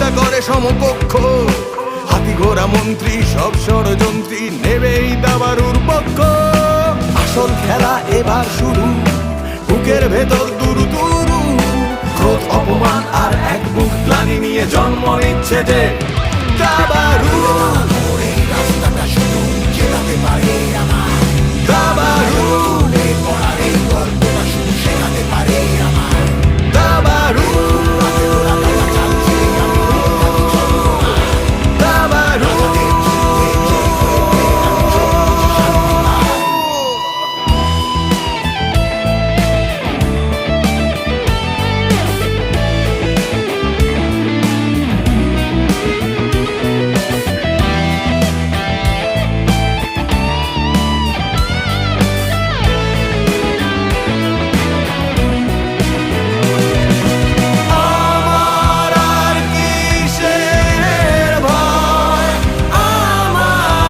চেষ্টা করে সমকক্ষ। হাতি ঘোড়া মন্ত্রী সব ষড়যন্ত্রী নেবেই দাবারুর পক্ষ। আসল খেলা এবার শুরু, বুকের ভেতর দুরু দুরু, ক্রোধ অপমান আর এক বুক গ্লানি নিয়ে জন্ম নিচ্ছে যে দাবারু।